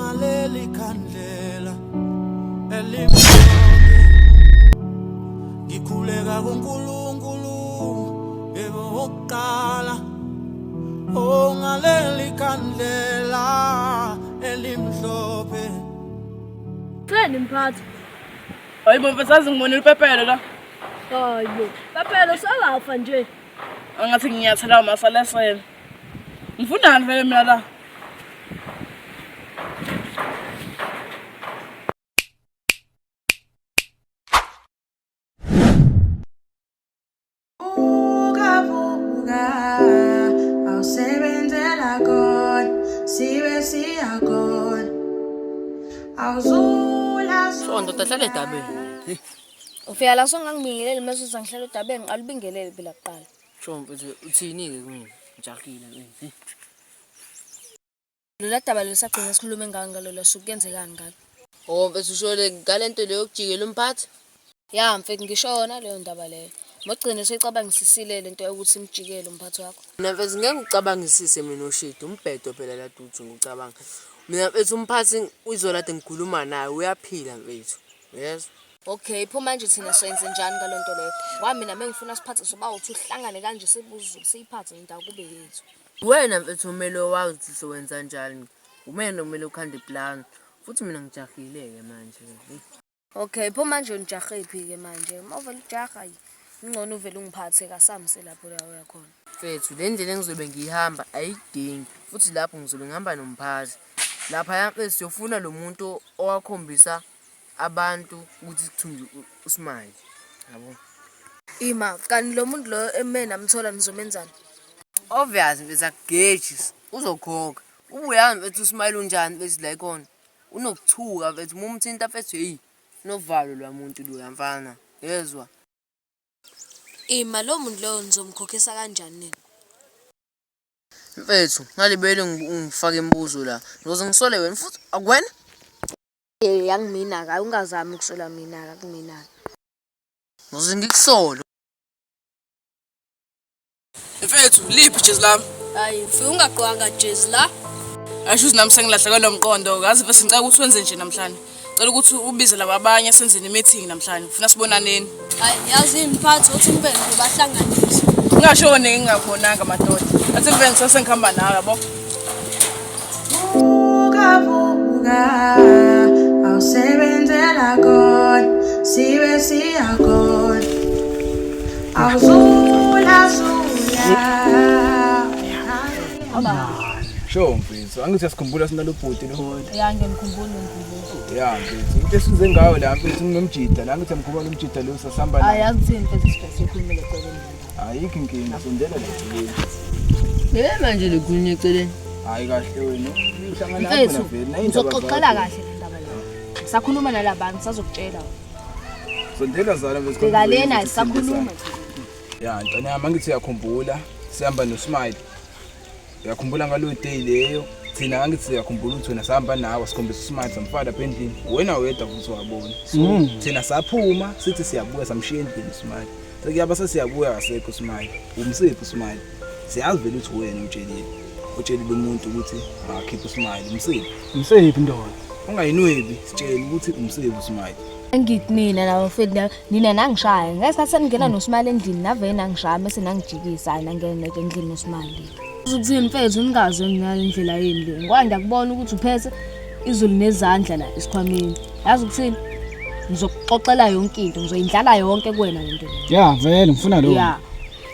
Ungaleli kandlela elimhlophe ngikhuleka kuNkulunkulu yebo oqala ungaleli kandlela elimhlophe Kani mphathi? Hayibo mfethu ngibonile uPepelo la. Hayibo. Pepelo sakafa nje. Angathi nginyathela masalesela. Ngifundani vele mina la. Awusebenzela God, sibe siya God. Awuzula Sonto tahlala edabeni. Ufika la songangibingeleli mase sangihlala edabeni ngalibingeleli phela kuqala. Shombe uthini ke kumina? Ngijahile mfethu. Lola daba lesagcina sikhulume ngalo la sukuyenzekani ngalo. Oh mfethu ushole ngalento leyo yokujikela umphathi. Ya mfethu ngishona leyo ndaba leyo. Mogcina seyicabangisisile lento yokuthi imjikele umphathi wakho. Mina mfethu ngeke ucabangisise mina oshidi umbhedo phela la duthi ngicabanga. Mina mfethu umphathi uyizola ade ngikhuluma naye uyaphila mfethu. Yes. Okay, pho manje thina soyenze njani ngalonto leyo? Wami mina mengifuna siphathe soba uthi uhlangane kanje sibuzu siyiphathe indawo kube yethu. Wena mfethu umele wazi ukuthi sowenza njani. Umene umele ukhande iplan. Futhi mina ngijahile ke manje. Okay, pho manje unijahephi ke manje? Mawuvela ujaha ingcono uvela ungiphathe kasamse lapho la uya khona. Mfethu le ndlela engizobe ngihamba ayidingi. Futhi lapho ngizobe ngihamba nomphathi. Lapha yampe siyofuna lo muntu owakhombisa abantu ukuthi kuthungi uSmile yabo. Ima kani lo muntu lo emena namthola nizomenzana? Obvious bese gauges uzokhokha. Ubuyazi mfethu uSmile unjani bese la ikhona. Unokuthuka mfethu umthinta mfethu hey novalo lwamuntu lo yamfana. Yezwa. Ima lo muntu lo nizomkhokhisa kanjani nini? Mfethu ngalibele ngifake imibuzo la. Ngoze ngisole wena futhi akwena? Yangimina ka ungazami ukusola mina ka kumina. Ngoze ngikusolo. Mfethu liphi jezi lami? Hayi ufika ungaqwanga jezi la. Asho nami sengilahleka lo mqondo ngazi bese ngicela ukuthi wenze nje namhlanje. Cela ukuthi ubize laba abanye senze meeting namhlanje. Ufuna sibonaneni. Hayi yazi imphathi uthi ngibe ngibahlanganise. Ngashone ngingabonanga madoda. Athi mfethu sesengihamba nawe yabo. Awusebenzela God, sibe siya God. Awuzula Sho mfethu, angithi yasikhumbula sina lo bhuti lo. Ya ngiyamkhumbula. Ya mfethu, into esize ngayo la mfethu nginomjida, la ngithi ngikhumbula umjida lo sasihamba naye. Ayakuthini mfethu sikhulumile eceleni. Ayikho inkinga, sondela la eceleni. Manje likhulunywa eceleni. Hayi kahle wena. Uhlangana Mfethu, lapha vele. ngizoxoxela kahle le ndaba leyo. Sakhuluma nalabantu sazokutshela. Sondela zala mfethu. Bekalena sisakhuluma. Ya, ntwana yami angithi uyakhumbula sihamba noSmile. Uyakhumbula ngalo day leyo. Thina angithi siyakhumbula ukuthi wena sihamba nawe sikhombisa uSmile samfaka lapha endlini. Wena wedwa futhi wabona. So thina saphuma sithi siyabuya samshiya endlini uSmile. Sekuyaba sesiyabuya asekho uSmile. Umsiphi uSmile? Siyazi vele ukuthi wena utshelile umuntu ukuthi akhiphe uSmile. Umsiphi ndoda? Ungayinwebi sitshela ukuthi umsiphi uSmile. Ngithi mina nawo mfethu nina nangishaya. Ngesikhathi seningena noSmile endlini nave nangishaya bese nangijikisa nangena endlini noSmile. Ukuthini mfethu ningaze ngiyale indlela yini le. Ngoba ngiyakubona ukuthi uphethe izulu nezandla la esikhwameni. Yazi ukuthini? Ngizokuxoxela yonke into, ngizoyindlala yonke kuwena lento le. Ya, vele ngifuna lo. Ya.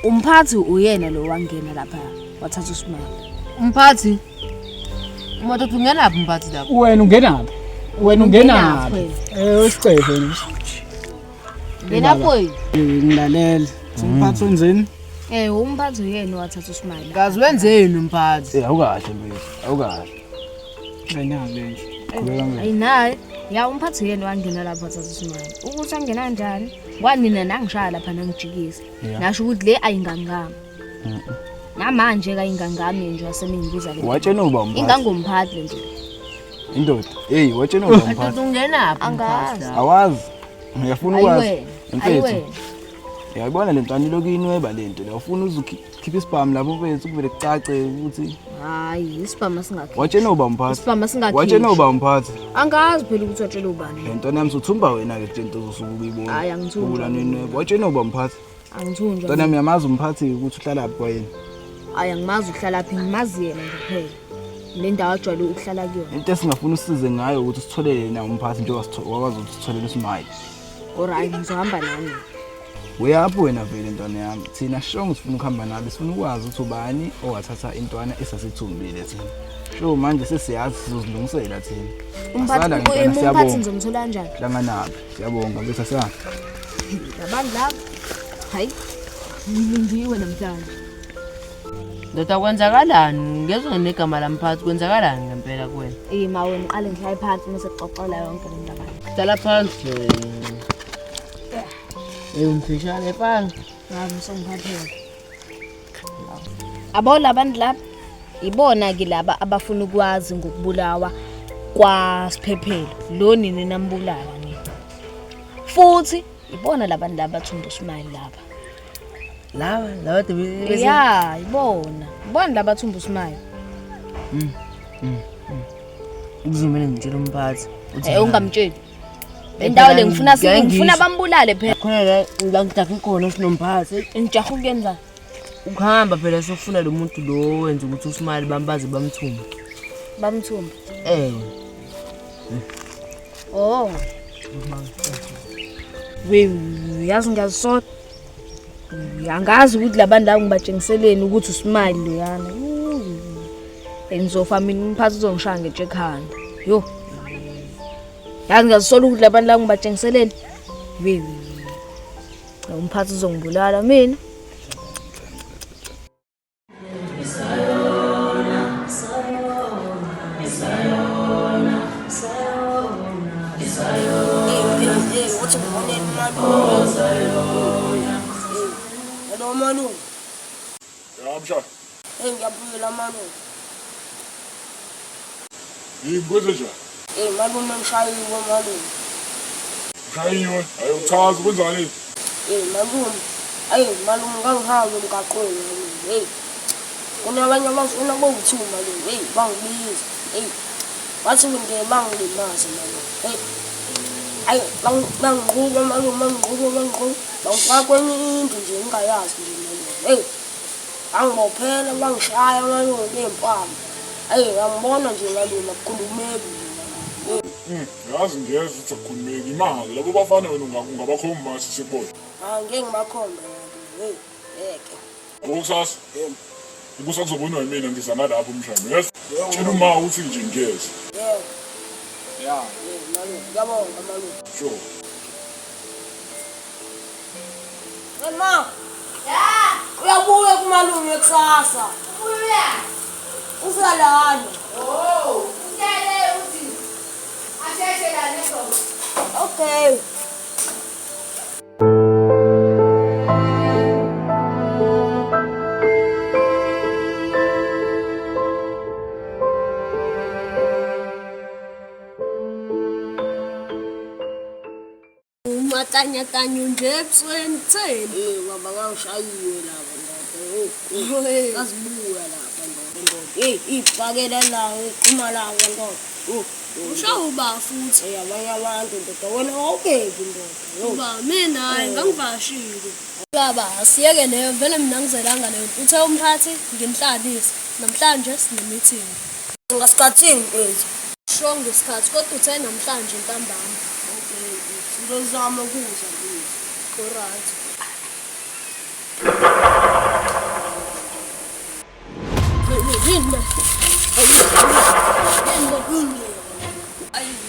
Umphathi uyena lo wangena lapha wathatha uSmile. Umphathi? Umuntu ungena lapha umphathi lapha. Wena ungenaphi? Wena ungenaphi? Usicefe wena. Ngena boy. Ngilalela. Umphathi wenzeni? Umphathi uyena wathatha uSmile. Ngazi wenzeni umphathi? Awukahle mfethu. Awukahle. Ayinazi nje. Khuleka mfethu. Ayinayi. Ya umphathi uyena wangena lapha wathatha uSmile. Ukuthi angena kanjani? Kwanina nangishaya lapha nangijikisa. Nasho ukuthi le ayingangami. Namanje kayingangami nje wasemingibuza le. Watshena uba umphathi. Ingangomphathi le nto. Indoda. Hey, watshena uba umphathi. Ungena lapha Angazi. Awazi. Ngiyafuna ukwazi. Ayiwena. Uyayibona le ntwana iloku inweba lento la ufuna uzukhipha isibhamu lapho mfethu kuvele kucace ukuthi Hayi, isibhamu singakhiphi. watshena uba umphathi. Isibhamu singakhiphi. Watshena uba umphathi. Angazi phela ukuthi watshela ubani. Le ntwana yami uthumba wena ke tshento uzosuka ukuyibona. Hayi, angithumbi. Ubulanweni watshena uba umphathi. Angithunjwa. Ntwana yami yamazi umphathi ukuthi uhlala phi kwayena. Hayi, angimazi uhlala phi, ngimazi yena nje kuphela. Le ndawo ajwayele ukuhlala kuyona. Into esingafuna usize ngayo ukuthi sitholele na umphathi njengoba wakwazi ukuthi sitholele uSmile. Alright, ngizohamba nami. Uyaphi wena vele ntwana yami? Thina shongo sifuna ukuhamba nawe, sifuna ukwazi ukuthi ubani owathatha intwana esasithumbile thina. Sho manje sesiyazi sizozilungisela thina. Umphathi ngizomthola kanjani? Hlanganaphi? Siyabonga bese asihamba. Labantu laba. Hayi. Ngilindiwe namhlanje. Ndoda kwenzakalani? Ngezwe negama lamphathi kwenzakalani ngempela kuwena? Ma wena uqale ngihlale phansi mase xoxola yonke le ndaba. Hlala phansi. Umfishane phansi. Hayi msongiphathela. Abo labantu laba ibona ke laba abafuna ukwazi ngokubulawa kwaSiphephelo. Lo nini nambulala mina. Futhi ibona labantu laba bathunda uSmile laba. Lawa bese Ya, ibona. Ibona laba bathumba uSmile. Ukuzimela ngitshela umphathi. Ungamtsheli. Indawo le ngifuna bambulale phela. Khona la ngidakhe khona sinomphathi. Ngijaha ukuyenza. Ukuhamba phela sofuna lo muntu lo wenza ukuthi uSmile bambaze bamthumba. Bamthumba. Oh. Yazi ngiyazisona. Angazi ukuthi labantu la ngibatshengiseleni ukuthi uSmile lo yana. Enzofa mina umphathi uzongishaya ngejekhanda. Yo. Yazi ngiyazisola ukuthi labantu la ngibatshengiseleni. Umphathi uzongibulala mina. Hello Manu. Ya mshaya. Ngiyaphila Manu. Ngikwenze njani? Malume ngishayiwe malume. Ushayiwe? Ayo uchaza kwenzani? Malume. Malume ngangihambe emgaqweni malume. Kunabanye abafuna bokuthuma malume. Bangibiza. Wathi ngeke bangilimaze malume. Bangiqhuba malume, bangiqhuba. Bangifaka kwenye into nje ngingayazi nje malume. Bangibophela bangishaya malume ngempama. Ngiyambona nje malume akukhulumeki. Yazi ngiyeza ukuthi akukhulumeki imali labo bafana wena ungabakhomba sisibona. Ngeke ngibakhombe malume. Yeke. Ngokusasa? Ukusakuzobonwa yimina ngiza nalapho umshana. Yes. Tshela uma uthi nje ngiyeza. Yebo. Ya. Malume, ngiyabonga malume. Sure. Ma. Uyabuya kumalume kusasa. Ubuya. Usalana. Ngeke uthi. Asheshe la neso. Okay. Matanya nje ebusweni theni. Baba ngangishayiwe lapha ndoda. Asibuya lapha ndoda. Ibhakela la iqhuma la ndoda. Ushawu ba futhi. Abanye abantu ndoda wena awubheki ndoda. Uba mina hayi ngangivashile. Baba asiyeke leyo vele mina ngizelanga leyo. Uthe umphathi ngimhlalise. Namhlanje sine-meeting. Ngasikhathini mfethu. Sho ngesikhathi kodwa uthe namhlanje ntambama. Okay. Ngizama ukuzwa mfethu. Alright.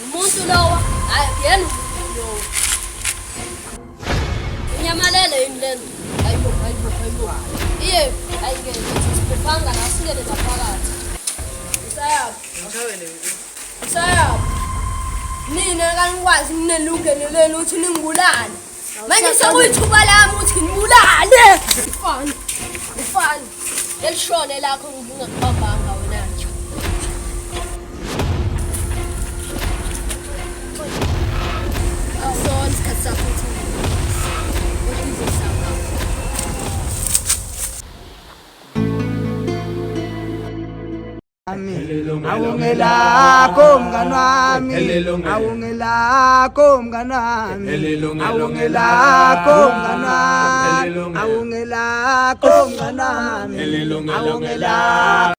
Umuntu lowa yena lo nyamalele yini hayibo iye ayike sipanga nasingele phakathi sayap mina kanikwazi ninelungelo lelo uthi ningibulale manje sekuyithuba lami ukuthi ngibulale ufani elishone lakho ngingakubambanga wena nje Son, isikhathi sakho ukuthi awungelakho mngani wami awungelakho mngani wami awungelakho mngani wami awungelakho mngani wami awungelakho